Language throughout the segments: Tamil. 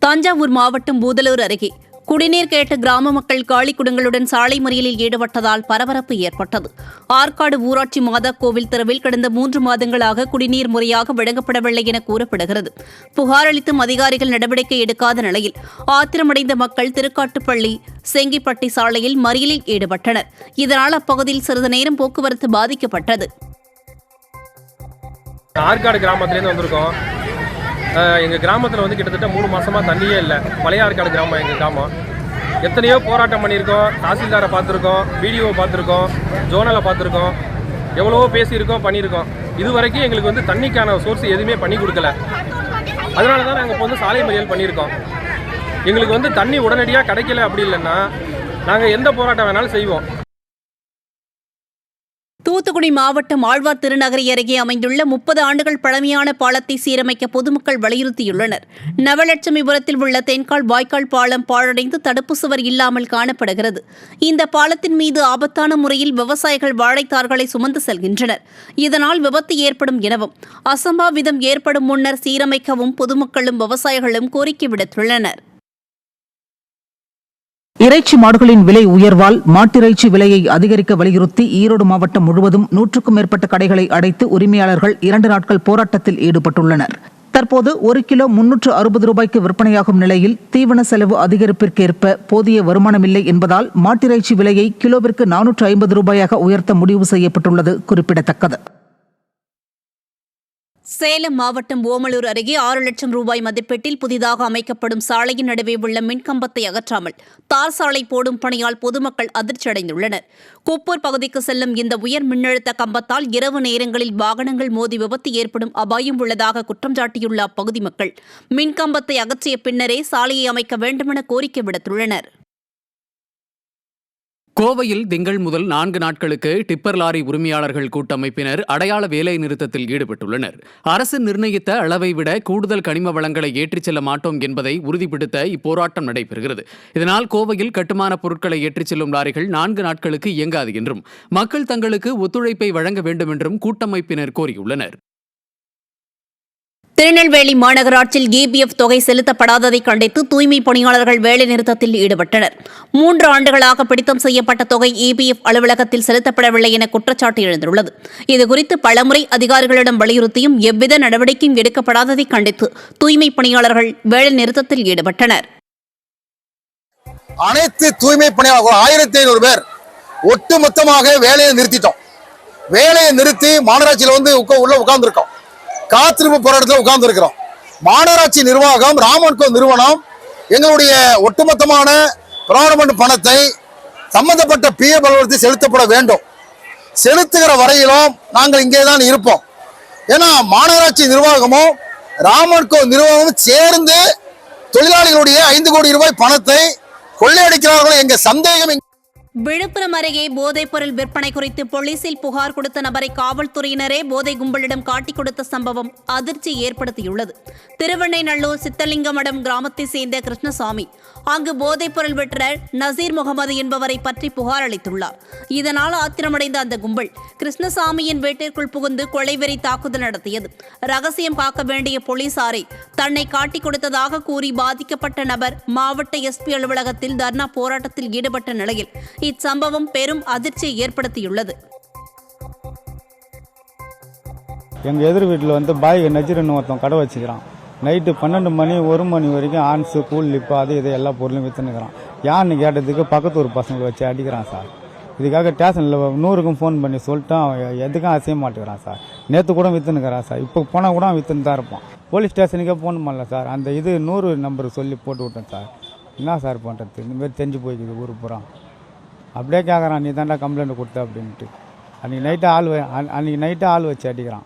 தஞ்சாவூர் மாவட்டம் பூதலூர் அருகே குடிநீர் கேட்ட கிராம மக்கள் காலிக்குடங்களுடன் சாலை மறியலில் ஈடுபட்டதால் பரபரப்பு ஏற்பட்டது. ஆற்காடு ஊராட்சி மாதா கோவில் தெருவில் கடந்த 3 மாதங்களாக குடிநீர் முறையாக வழங்கப்படவில்லை என கூறப்படுகிறது. புகார் அளித்தும் அதிகாரிகள் நடவடிக்கை எடுக்காத நிலையில் ஆத்திரமடைந்த மக்கள் திருக்காட்டுப்பள்ளி செங்கிப்பட்டி சாலையில் மறியலில் ஈடுபட்டனர். இதனால் அப்பகுதியில் சிறிது நேரம் போக்குவரத்து பாதிக்கப்பட்டது. ஆற்காடு கிராமத்திலேருந்து வந்திருக்கோம். எங்கள் கிராமத்தில் வந்து கிட்டத்தட்ட 3 மாதமாக தண்ணியே இல்லை. பழைய ஆற்காடு கிராமம் எங்கள் கிராமம். எத்தனையோ போராட்டம் பண்ணியிருக்கோம். தாசில்தாரை பார்த்துருக்கோம், பிடிஓ பார்த்துருக்கோம், ஜோனலை பார்த்துருக்கோம், எவ்வளவோ பேசியிருக்கோம், பண்ணியிருக்கோம். இது வரைக்கும் எங்களுக்கு வந்து தண்ணிக்கான சோர்ஸ் எதுவுமே பண்ணி கொடுக்கல. அதனால தான் நாங்கள் இப்போ வந்து சாலை மறியல் பண்ணியிருக்கோம். எங்களுக்கு வந்து தண்ணி உடனடியாக கிடைக்கல அப்படி இல்லைன்னா நாங்கள் எந்த போராட்டம் வேணாலும் செய்வோம். தூத்துக்குடி மாவட்டம் ஆழ்வார் திருநகரி அருகே அமைந்துள்ள 30 ஆண்டுகள் பழமையான பாலத்தை சீரமைக்க பொதுமக்கள் வலியுறுத்தியுள்ளனர். நவலட்சுமிபுரத்தில் உள்ள தென்கால் வாய்க்கால் பாலம் பாழடைந்து தடுப்பு சுவர் இல்லாமல் காணப்படுகிறது. இந்த பாலத்தின் மீது ஆபத்தான முறையில் விவசாயிகள் வாழைத்தார்களை சுமந்து செல்கின்றனர். இதனால் விபத்து ஏற்படும் எனவும் அசம்பாவிதம் ஏற்படும் முன்னர் சீரமைக்கவும் பொதுமக்களும் விவசாயிகளும் கோரிக்கை விடுத்துள்ளனர். இறைச்சி மாடுகளின் விலை உயர்வால் மாட்டிறைச்சி விலையை அதிகரிக்க வலியுறுத்தி ஈரோடு மாவட்டம் முழுவதும் 100க்கும் மேற்பட்ட கடைகளை அடைத்து உரிமையாளர்கள் 2 நாட்கள் போராட்டத்தில் ஈடுபட்டுள்ளனர். தற்போது 1 கிலோ 360 ரூபாய்க்கு விற்பனையாகும் நிலையில் தீவன செலவு அதிகரிப்பிற்கேற்ப போதிய வருமானமில்லை என்பதால் மாட்டிறைச்சி விலையை கிலோவிற்கு 450 ரூபாயாக உயர்த்த முடிவு செய்யப்பட்டுள்ளது குறிப்பிடத்தக்கது. சேலம் மாவட்டம் ஓமலூர் அருகே 6 லட்சம் ரூபாய் மதிப்பீட்டில் புதிதாக அமைக்கப்படும் சாலையின் நடுவே உள்ள மின்கம்பத்தை அகற்றாமல் தார் சாலை போடும் பணியால் பொதுமக்கள் அதிர்ச்சியடைந்துள்ளனர். குப்பூர் பகுதிக்கு செல்லும் இந்த உயர் மின்னழுத்த கம்பத்தால் இரவு நேரங்களில் வாகனங்கள் மோதி விபத்து ஏற்படும் அபாயம் உள்ளதாக குற்றம் சாட்டியுள்ள அப்பகுதி மக்கள் மின்கம்பத்தை அகற்றிய பின்னரே சாலையை அமைக்க வேண்டுமென கோரிக்கை விடுத்துள்ளனர். கோவையில் திங்கள் முதல் 4 நாட்களுக்கு டிப்பர் லாரி உரிமையாளர்கள் கூட்டமைப்பினர் அடையாள வேலை நிறுத்தத்தில் ஈடுபட்டுள்ளனர். அரசு நிர்ணயித்த அளவை விட கூடுதல் கனிம வளங்களை ஏற்றிச் செல்ல மாட்டோம் என்பதை உறுதிப்படுத்த இப்போராட்டம் நடைபெறுகிறது. இதனால் கோவையில் கட்டுமான பொருட்களை ஏற்றிச் செல்லும் லாரிகள் 4 நாட்களுக்கு இயங்காது என்றும் மக்கள் தங்களுக்கு ஒத்துழைப்பை வழங்க வேண்டும் என்றும் கூட்டமைப்பினர் கோரியுள்ளனர். திருநெல்வேலி மாநகராட்சியில் இபிஎஃப் தொகை செலுத்தப்படாததை கண்டித்து தூய்மை பணியாளர்கள் வேலைநிறுத்தத்தில் ஈடுபட்டனர். 3 ஆண்டுகளாக பிடித்தம் செய்யப்பட்ட தொகை இபிஎஃப் அலுவலகத்தில் செலுத்தப்படவில்லை என குற்றச்சாட்டு எழுந்துள்ளது. இதுகுறித்து பலமுறை அதிகாரிகளிடம் வலியுறுத்தியும் எவ்வித நடவடிக்கையும் எடுக்கப்படாததை கண்டித்து தூய்மை பணியாளர்கள் வேலைநிறுத்தத்தில் ஈடுபட்டனர். அனைத்து தூய்மை பணியாளர்கள் 1500 பேர் ஒட்டுமொத்தமாக வேலையை நிறுத்திட்டோம். வேலையை நிறுத்தி மாநகராட்சியில் வந்து உள்ள உட்கார்ந்துருக்கோம். காத்திருப்பு போராட்டத்தில் உட்கார்ந்து இருக்கிறோம். மாநகராட்சி நிர்வாகம், ராமன்கோ நிறுவனம் எங்களுடைய ஒட்டுமொத்தமான கவர்மெண்ட் பணத்தை சம்பந்தப்பட்ட பிஎஃப் அலுவலகத்தில் செலுத்தப்பட வேண்டும். செலுத்துகிற வரையிலும் நாங்கள் இங்கே தான் இருப்போம். ஏன்னா மாநகராட்சி நிர்வாகமும் ராமன்கோ நிறுவனமும் சேர்ந்து தொழிலாளிகளுடைய 5 கோடி ரூபாய் பணத்தை கொள்ளையடிக்கிறார்கள் என்ற சந்தேகம். விழுப்புரம் அருகே போதைப்பொருள் விற்பனை குறித்து போலீசில் புகார் கொடுத்த நபரை காவல்துறையினரே போதை கும்பலிடம் காட்டிக் கொடுத்த சம்பவம் அதிர்ச்சி ஏற்படுத்தியுள்ளது. திருவெண்ணைநல்லூர் சித்தலிங்கமடம் கிராமத்தை சேர்ந்த கிருஷ்ணசாமி அங்கு போதைப்பொருள் விற்ற நசீர் முகமது என்பவரை பற்றி புகார் அளித்துள்ளார். இதனால் ஆத்திரமடைந்த அந்த கும்பல் கிருஷ்ணசாமியின் வீட்டிற்குள் புகுந்து கொலைவெறி தாக்குதல் நடத்தியது. ரகசியம் காக்க வேண்டிய போலீசாரை தன்னை காட்டிக் கொடுத்ததாக கூறி பாதிக்கப்பட்ட நபர் மாவட்ட எஸ்பி அலுவலகத்தில் தர்ணா போராட்டத்தில் ஈடுபட்ட நிலையில் இச்சம்பவம் பெரும் அதிர்ச்சியை ஏற்படுத்தியுள்ளது. எங்கள் எதிர் வீட்டில் வந்து பாய் நஜீர்னு ஒருத்தன் கடை வச்சுக்கிறான். நைட்டு 12 மணி 1 மணி வரைக்கும் ஆன்ஸு கூல் லிப்பு அது இது எல்லா பொருளும் விற்றுனுக்கிறான். யாருன்னு கேட்டதுக்கு பக்கத்து ஊர் பசங்களை வச்சு அடிக்கிறான் சார். இதுக்காக ஸ்டேஷனில் 100க்கும் ஃபோன் பண்ணி சொல்லிட்டு அவன் எதுக்கும் அசைய மாட்டேங்கிறான் சார். நேற்று கூட விற்றுனுக்கிறான் சார். இப்போ போனால் கூட விற்றுன்னு தான் இருப்பான். போலீஸ் ஸ்டேஷனுக்கே ஃபோன் பண்ணல சார். அந்த 100 நம்பர் சொல்லி போட்டு விட்டேன் சார். என்ன சார் பண்ணுறது, இந்தமாரி தெரிஞ்சு போய்க்குது ஊர் பூரா. அப்படியே கேட்குறான், நீ தாண்டா கம்ப்ளைண்ட் கொடுத்த அப்படின்ட்டு. அன்றைக்கி நைட்டு ஆள் வச்சு அடிக்கிறான்.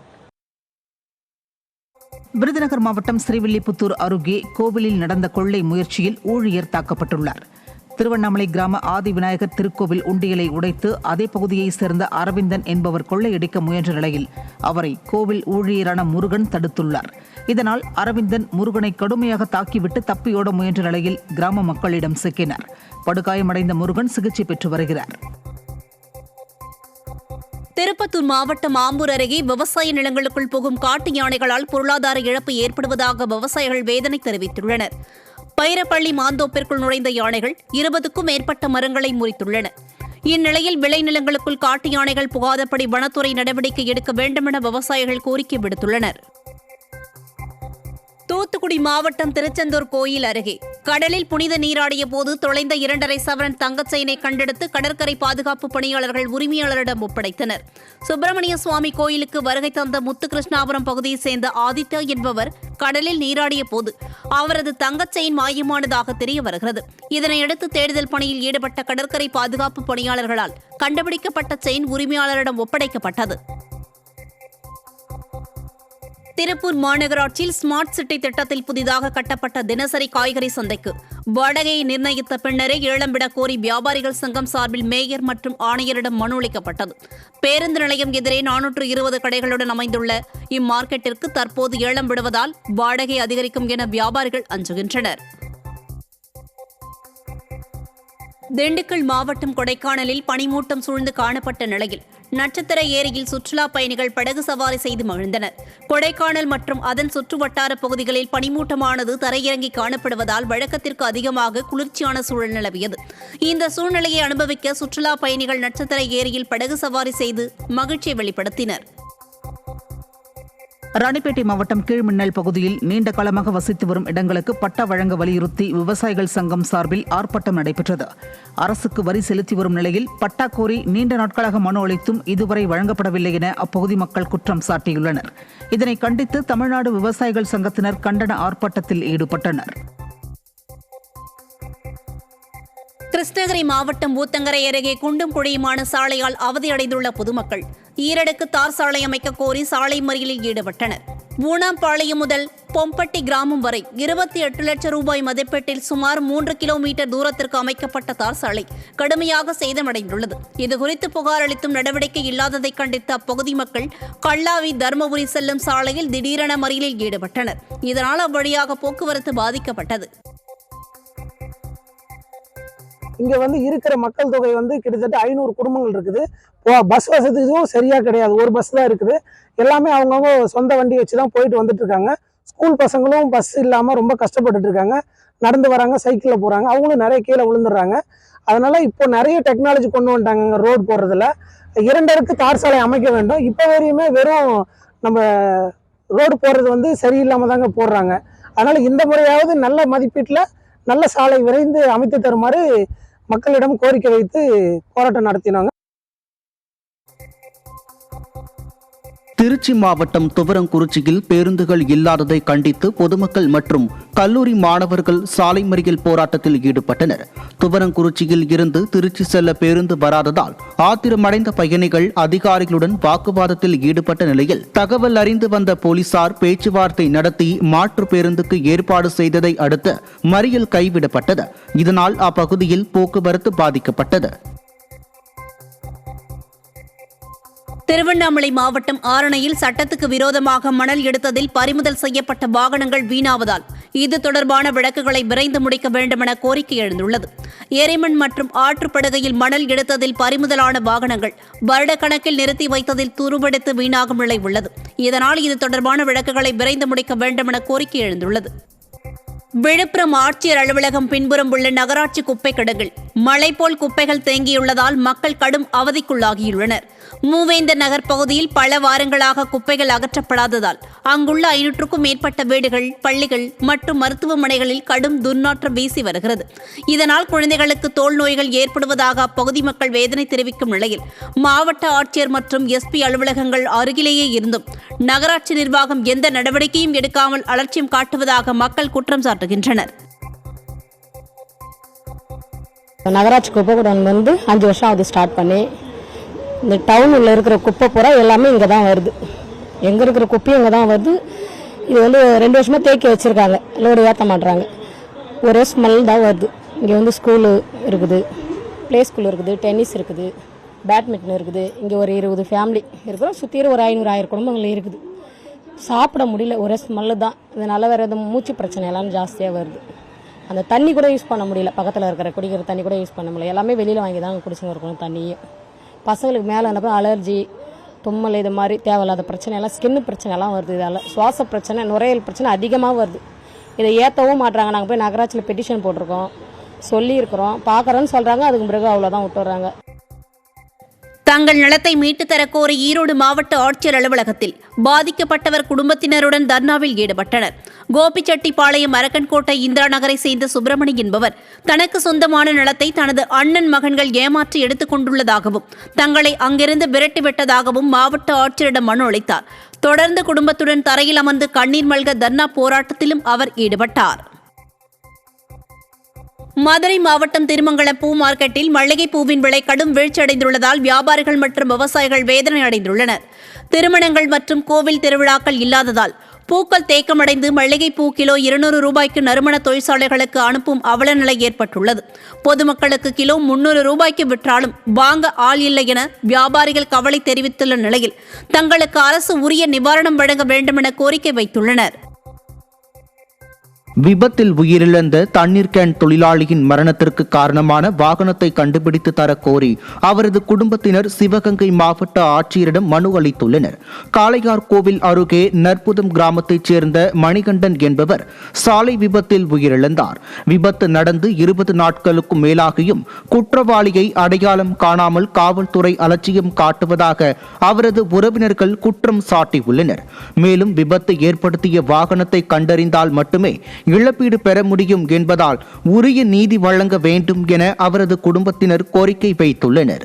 விருதுநகர் மாவட்டம் ஸ்ரீவில்லிபுத்தூர் அருகே கோவிலில் நடந்த கொள்ளை முயற்சியில் ஊழியர் தாக்கப்பட்டுள்ளார். திருவண்ணாமலை கிராம ஆதி விநாயகர் திருக்கோவில் உண்டியலை உடைத்து அதே பகுதியைச் சேர்ந்த அரவிந்தன் என்பவர் கொள்ளையடிக்க முயன்ற நிலையில் அவரை கோவில் ஊழியரான முருகன் தடுத்துள்ளார். இதனால் அரவிந்தன் முருகனை கடுமையாக தாக்கிவிட்டு தப்பியோட முயன்ற நிலையில் கிராம மக்களிடம் சிக்கினார். படுகாயமடைந்த முருகன் சிகிச்சை பெற்று வருகிறார். திருப்பத்தூர் மாவட்டம் ஆம்பூர் அருகே விவசாய நிலங்களுக்குள் புகும் காட்டு யானைகளால் பொருளாதார இழப்பு ஏற்படுவதாக விவசாயிகள் வேதனை தெரிவித்துள்ளனர். பைரப்பள்ளி மாந்தோப்பிற்குள் நுழைந்த யானைகள் 20க்கும் மேற்பட்ட மரங்களை முறித்துள்ளன. இந்நிலையில் விளைநிலங்களுக்குள் காட்டு யானைகள் புகாதபடி வனத்துறை நடவடிக்கை எடுக்க வேண்டுமென விவசாயிகள் கோரிக்கை விடுத்துள்ளனர். தூத்துக்குடி மாவட்டம் திருச்செந்தூர் கோயில் அருகே கடலில் புனித நீராடிய போது தொலைந்த 2.5 சவரன் தங்கச் செயினை கண்டெடுத்து கடற்கரை பாதுகாப்பு பணியாளர்கள் உரிமையாளரிடம் ஒப்படைத்தனர். சுப்பிரமணிய சுவாமி கோயிலுக்கு வருகை தந்த முத்துகிருஷ்ணாபுரம் பகுதியைச் சேர்ந்த ஆதித்யா என்பவர் கடலில் நீராடிய போது அவரது தங்கச் செயின் மாயமானதாக தெரிய வருகிறது. இதனையடுத்து தேடுதல் பணியில் ஈடுபட்ட கடற்கரை பாதுகாப்பு பணியாளர்களால் கண்டுபிடிக்கப்பட்ட செயின் உரிமையாளரிடம் ஒப்படைக்கப்பட்டது. திருப்பூர் மாநகராட்சியில் ஸ்மார்ட் சிட்டி திட்டத்தில் புதிதாக கட்டப்பட்ட தினசரி காய்கறி சந்தைக்கு வாடகையை நிர்ணயித்த பின்னரே ஏலம் விடக் கோரி வியாபாரிகள் சங்கம் சார்பில் மேயர் மற்றும் ஆணையரிடம் மனு அளிக்கப்பட்டது. பேருந்து நிலையம் எதிரே 420 கடைகளுடன் அமைந்துள்ள இம்மார்க்கெட்டிற்கு தற்போது ஏலம் விடுவதால் வாடகை அதிகரிக்கும் என வியாபாரிகள் அஞ்சுகின்றனர். திண்டுக்கல் மாவட்டம் கொடைக்கானலில் பனிமூட்டம் சூழ்ந்து காணப்பட்ட நிலையில் நட்சத்திர ஏரியில் சுற்றுலா பயணிகள் படகு சவாரி செய்து மகிழ்ந்தனர். கொடைக்கானல் மற்றும் அதன் சுற்றுவட்டார பகுதிகளில் பனிமூட்டமானது தரையிறங்கி காணப்படுவதால் வழக்கத்திற்கு அதிகமாக குளிர்ச்சியான சூழல் நிலவியது. இந்த சூழ்நிலையை அனுபவிக்க சுற்றுலா பயணிகள் நட்சத்திர ஏரியில் படகு சவாரி செய்து மகிழ்ச்சியை வெளிப்படுத்தினர். ராணிப்பேட்டை மாவட்டம் கீழ்மின்னல் பகுதியில் நீண்ட காலமாக வசித்து வரும் இடங்களுக்கு பட்டா வழங்க வலியுறுத்தி விவசாயிகள் சங்கம் சார்பில் ஆர்ப்பாட்டம் நடைபெற்றது. அரசுக்கு வரி செலுத்தி வரும் நிலையில் பட்டா கோரி நீண்ட நாட்களாக மனு அளித்தும் இதுவரை வழங்கப்படவில்லை என அப்பகுதி மக்கள் குற்றம் சாட்டியுள்ளனர். இதனை கண்டித்து தமிழ்நாடு விவசாயிகள் சங்கத்தினர் கண்டன ஆர்ப்பாட்டத்தில் ஈடுபட்டனர். கிருஷ்ணகிரி மாவட்டம் ஊத்தங்கரை அருகே குண்டும் குழியுமான சாலையால் அவதியடைந்துள்ள பொதுமக்கள் ஈரடுக்கு தார் சாலை அமைக்க கோரி சாலை மறியலில் ஈடுபட்டனர். ஊனாம்பாளையம் முதல் பொம்பட்டி கிராமம் வரை 28 லட்சம் ரூபாய் மதிப்பீட்டில் சுமார் 3 கிலோமீட்டர் தூரத்திற்கு அமைக்கப்பட்ட தார் சாலை கடுமையாக சேதமடைந்துள்ளது. இதுகுறித்து புகார் அளித்தும் நடவடிக்கை இல்லாததை கண்டித்த அப்பகுதி மக்கள் கல்லாவி தருமபுரி செல்லும் சாலையில் திடீரென மறியலில் ஈடுபட்டனர். இதனால் அவ்வழியாக போக்குவரத்து பாதிக்கப்பட்டது. இங்க இருக்கிற மக்கள் தொகை கிட்டத்தட்ட 500 குடும்பங்கள் இருக்குது. பஸ் வசதியும் சரியா கிடையாது. ஒரு பஸ் தான் இருக்குது. எல்லாமே அவங்கவுங்க சொந்த வண்டி வச்சுதான் போயிட்டு வந்துட்டு இருக்காங்க. ஸ்கூல் பசங்களும் பஸ் இல்லாம ரொம்ப கஷ்டப்பட்டுட்டு இருக்காங்க. நடந்து வராங்க, சைக்கிள்ல போறாங்க. அவங்களும் நிறைய கீழே விழுந்துடுறாங்க. அதனால இப்போ நிறைய டெக்னாலஜி கொண்டு வந்துட்டாங்க ரோடு போடுறதுல. 2 அடுக்கு தார் சாலை அமைக்க வேண்டும். இப்போ வரையுமே வெறும் நம்ம ரோடு போடுறது சரியில்லாம தாங்க போடுறாங்க. அதனால இந்த முறையாவது நல்ல மதிப்பீட்டுல நல்ல சாலை விரைந்து அமைத்து தருமாறு மக்களிடம் கோரிக்கை வைத்து போராட்டம் நடத்தினாங்க. திருச்சி மாவட்டம் துவரங்குறிச்சியில் பேருந்துகள் இல்லாததை கண்டித்து பொதுமக்கள் மற்றும் கல்லூரி மாணவர்கள் சாலை மறியல் போராட்டத்தில் ஈடுபட்டனர். துவரங்குறிச்சியில் இருந்து திருச்சி செல்ல பேருந்து வராததால் ஆத்திரமடைந்த பயணிகள் அதிகாரிகளுடன் வாக்குவாதத்தில் ஈடுபட்ட நிலையில் தகவல் அறிந்து வந்த போலீசார் பேச்சுவார்த்தை நடத்தி மாற்று பேருந்துக்கு ஏற்பாடு செய்ததை அடுத்து மறியல் கைவிடப்பட்டது. இதனால் அப்பகுதியில் போக்குவரத்து பாதிக்கப்பட்டது. திருவண்ணாமலை மாவட்டம் ஆரணையில் சட்டத்துக்கு விரோதமாக மணல் எடுத்ததில் பறிமுதல் செய்யப்பட்ட வாகனங்கள் வீணாவதால் இது தொடர்பான வழக்குகளை விரைந்து முடிக்க வேண்டுமென கோரிக்கை எழுந்துள்ளது. எரிமண் மற்றும் ஆற்றுப்படுகையில் மணல் எடுத்ததில் பறிமுதலான வாகனங்கள் வருடக்கணக்கில் நிறுத்தி வைத்ததில் துருவெடுத்து வீணாகும் நிலை உள்ளது. இதனால் இது தொடர்பான வழக்குகளை விரைந்து முடிக்க வேண்டுமென கோரிக்கை எழுந்துள்ளது. விழுப்புரம் ஆட்சியர் அலுவலகம் பின்புறம் உள்ள நகராட்சி குப்பை கிடங்கில் மழை போல் குப்பைகள் தேங்கியுள்ளதால் மக்கள் கடும் அவதிக்குள்ளாகியுள்ளனர். மூவேந்தர் நகர் பகுதியில் பல வாரங்களாக குப்பைகள் அகற்றப்படாததால் அங்குள்ள 500க்கும் மேற்பட்ட வீடுகள், பள்ளிகள் மற்றும் மருத்துவமனைகளில் கடும் துர்நாற்றம் வீசி வருகிறது. இதனால் குழந்தைகளுக்கு தோல் நோய்கள் ஏற்படுவதாக அப்பகுதி மக்கள் வேதனை தெரிவிக்கும் நிலையில் மாவட்ட ஆட்சியர் மற்றும் எஸ்பி அலுவலகங்கள் அருகிலேயே இருந்தும் நகராட்சி நிர்வாகம் எந்த நடவடிக்கையும் எடுக்காமல் அலட்சியம் காட்டுவதாக மக்கள் குற்றம் சாட்டுகின்றனர். நகராட்சி குப்பை கூடம் 5 வருஷம் ஆகுது ஸ்டார்ட் பண்ணி. இந்த டவுனில் இருக்கிற குப்பை பூரா எல்லாமே இங்கே தான் வருது. எங்கே இருக்கிற குப்பையும் இங்கே தான் வருது. இது 2 வருஷமாக தேக்கி வச்சுருக்காங்க. லோடு ஏற்ற மாட்டுறாங்க. ஒரே ஸ்மெல் தான் வருது. இங்கே ஸ்கூலு இருக்குது, ப்ளே ஸ்கூல் இருக்குது, டென்னிஸ் இருக்குது, பேட்மிண்டன் இருக்குது. இங்கே ஒரு 20 ஃபேமிலி இருக்கிறோம். சுற்றி ஒரு 500-1000 குடும்பங்கள் இருக்குது. சாப்பிட முடியல, ஒரே ஸ்மெல்லு தான். இதனால் வேறு எதுவும் மூச்சு பிரச்சனை எல்லாம் ஜாஸ்தியாக வருது. அந்த தண்ணி கூட யூஸ் பண்ண முடியல. பக்கத்தில் இருக்கிற குடிக்கிற தண்ணி கூட யூஸ் பண்ண முடியல. எல்லாமே வெளியில் வாங்கி தான் குடிச்சுன்னு இருக்கணும் தண்ணியே. பசங்களுக்கு மேலே என்ன அலர்ஜி, தும்மல், இது மாதிரி தேவையில்லாத பிரச்சனை எல்லாம், ஸ்கின்னு பிரச்சனை எல்லாம் வருது. இதால் சுவாச பிரச்சனை, நுரையீரல் பிரச்சனை அதிகமாக வருது. இதை ஏற்றவும் மாட்டுறாங்க. நாங்கள் போய் நகராட்சியில் பெட்டிஷன் போட்டிருக்கோம், சொல்லியிருக்கிறோம், பார்க்குறோன்னு சொல்கிறாங்க. அதுக்கு பிறகு அவ்வளோதான் விட்டுறாங்க. தங்கள் நிலத்தை மீட்டுத் தரக்கோரி ஈரோடு மாவட்ட ஆட்சியர் அலுவலகத்தில் பாதிக்கப்பட்டவர் குடும்பத்தினருடன் தர்ணாவில் ஈடுபட்டனர். கோபிச்செட்டிப்பாளையம் அரக்கன்கோட்டை இந்திரா நகரை சேர்ந்த சுப்பிரமணி என்பவர் தனக்கு சொந்தமான நிலத்தை தனது அண்ணன் மகன்கள் ஏமாற்றி எடுத்துக் கொண்டுள்ளதாகவும் தங்களை அங்கிருந்து விரட்டிவிட்டதாகவும் மாவட்ட ஆட்சியரிடம் மனு அளித்தார். தொடர்ந்து குடும்பத்துடன் தரையில் அமர்ந்து கண்ணீர் மல்க தர்ணா போராட்டத்திலும் அவர் ஈடுபட்டார். மதுரை மாவட்டம் திருமங்கலம் பூ மார்க்கெட்டில் மல்லிகை பூவின் விலை கடும் வீழ்ச்சியடைந்துள்ளதால் வியாபாரிகள் மற்றும் விவசாயிகள் வேதனை அடைந்துள்ளனர். திருமணங்கள் மற்றும் கோவில் திருவிழாக்கள் இல்லாததால் பூக்கள் தேக்கமடைந்து மல்லிகை பூ கிலோ 200 ரூபாய்க்கு நறுமண தொழிற்சாலைகளுக்கு அனுப்பும் அவல நிலை ஏற்பட்டுள்ளது. பொதுமக்களுக்கு கிலோ 300 ரூபாய்க்கு விற்றாலும் வாங்க ஆள் இல்லை என வியாபாரிகள் கவலை தெரிவித்துள்ள நிலையில் தங்களுக்கு அரசு உரிய நிவாரணம் வழங்க வேண்டும் என கோரிக்கை வைத்துள்ளனர். விபத்தில் உயிரிழந்த தண்ணீர் கேன் தொழிலாளியின் மரணத்திற்கு காரணமான வாகனத்தை கண்டுபிடித்து தர கோரி அவரது குடும்பத்தினர் சிவகங்கை மாவட்ட ஆட்சியரிடம் மனு அளித்துள்ளனர். காளையார் கோவில் அருகே நற்புதம் கிராமத்தைச் சேர்ந்த மணிகண்டன் என்பவர் சாலை விபத்தில் உயிரிழந்தார். விபத்து நடந்து 20 நாட்களுக்கும் மேலாகியும் குற்றவாளியை அடையாளம் காணாமல் காவல்துறை அலட்சியம் காட்டுவதாக அவரது உறவினர்கள் குற்றம் சாட்டியுள்ளனர். மேலும் விபத்தை ஏற்படுத்திய வாகனத்தை கண்டறிந்தால் மட்டுமே இழப்பீடு பெற முடியும் என்பதால் உரிய நீதி வழங்க வேண்டும் என அவரது குடும்பத்தினர் கோரிக்கை வைத்துள்ளனர்.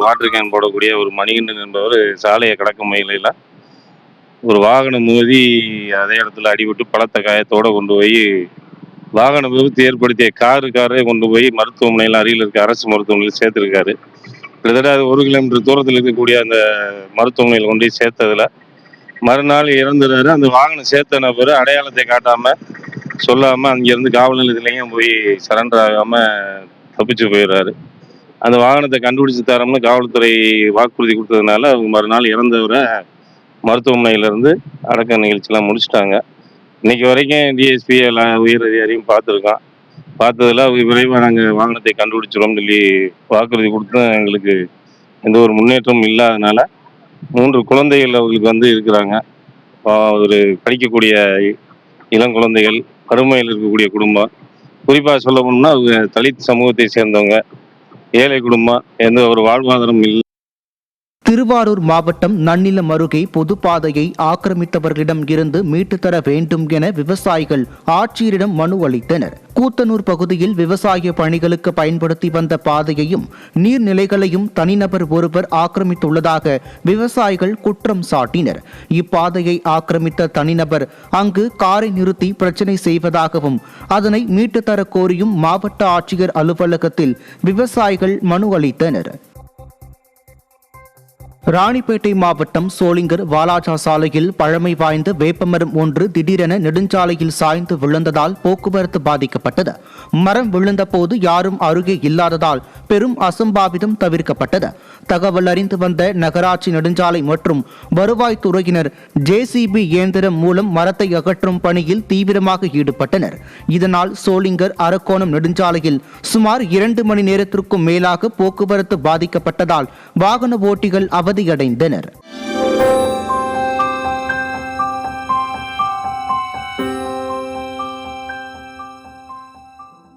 வாட்டர் கேன் போடக்கூடிய ஒரு மணிகண்டன் என்பவர் சாலையை கடக்கும் முயலையில் ஒரு வாகனம் மோதி அதே இடத்துல அடிபட்டு பலத்த காயத்தோடு கொண்டு போய் வாகன விபத்து ஏற்படுத்திய காரை கொண்டு போய் மருத்துவமனையில் அருகில் இருக்க அரசு மருத்துவமனையில் சேர்த்துருக்காரு. கிட்டத்தட்ட அது 1 கிலோமீட்டர் தூரத்தில் இருக்கக்கூடிய அந்த மருத்துவமனையில் கொண்டு போய் சேர்த்ததில் மறுநாள் இறந்துறாரு. அந்த வாகனம் சேர்த்த நபர் அடையாளத்தை காட்டாம சொல்லாம அங்கிருந்து காவல் நிலையத்திலையும் போய் சரண்டர் ஆகாம தப்பிச்சு போயிடுறாரு. அந்த வாகனத்தை கண்டுபிடிச்சு தரோம்னு காவல்துறை வாக்குறுதி கொடுத்ததுனால அவங்க மறுநாள் இறந்தவரை மருத்துவமனையிலிருந்து அடக்க நிகழ்ச்சியெல்லாம் முடிச்சுட்டாங்க. இன்னைக்கு வரைக்கும் டிஎஸ்பி எல்லாம் உயர் அதிகாரியும் பார்த்துருக்கோம். பார்த்ததில் விரைவாக நாங்கள் வாகனத்தை கண்டுபிடிச்சிரோம்னு சொல்லி வாக்குறுதி கொடுத்தும் எங்களுக்கு எந்த ஒரு முன்னேற்றமும் இல்லாதனால 3 குழந்தைகள் அவங்களுக்கு இருக்கிறாங்க. ஒரு படிக்கக்கூடிய இளம் குழந்தைகள், வறுமையில் இருக்கக்கூடிய குடும்பம். குறிப்பாக சொல்ல போனோம்னா அவங்க தலித் சமூகத்தை சேர்ந்தவங்க, ஏழை குடும்பம், எந்த ஒரு வாழ்வாதாரம் இல்லை. திருவாரூர் மாவட்டம் நன்னிலம் அருகே பொதுப்பாதையை ஆக்கிரமித்தவர்களிடம் இருந்து மீட்டு தர வேண்டும் என விவசாயிகள் ஆட்சியரிடம் மனு அளித்தனர். கூத்தனூர் பகுதியில் விவசாய பணிகளுக்கு பயன்படுத்தி வந்த பாதையையும் நீர்நிலைகளையும் தனிநபர் ஒருவர் ஆக்கிரமித்துள்ளதாக விவசாயிகள் குற்றம் சாட்டினர். இப்பாதையை ஆக்கிரமித்த தனிநபர் அங்கு காரை நிறுத்தி பிரச்சனை செய்வதாகவும் அதனை மீட்டு தர கோரியும் மாவட்ட ஆட்சியர் அலுவலகத்தில் விவசாயிகள் மனு அளித்தனர். ராணிப்பேட்டை மாவட்டம் சோளிங்கர் வாலாஜா சாலையில் பழமை வாய்ந்த வேப்பமரம் ஒன்று திடீரென நெடுஞ்சாலையில் சாய்ந்து விழுந்ததால் போக்குவரத்து பாதிக்கப்பட்டது. மரம் விழுந்த போது யாரும் அருகே இல்லாததால் பெரும் அசம்பாவிதம் தவிர்க்கப்பட்டது. தகவல் அறிந்து வந்த நகராட்சி நெடுஞ்சாலை மற்றும் வருவாய்த்துறையினர் ஜேசிபி இயந்திரம் மூலம் மரத்தை அகற்றும் பணியில் தீவிரமாக ஈடுபட்டனர். இதனால் சோளிங்கர் அரக்கோணம் நெடுஞ்சாலையில் சுமார் 2 மணி நேரத்திற்கும் மேலாக போக்குவரத்து பாதிக்கப்பட்டதால் வாகன ஓட்டிகள் அவதியடைந்தனர்.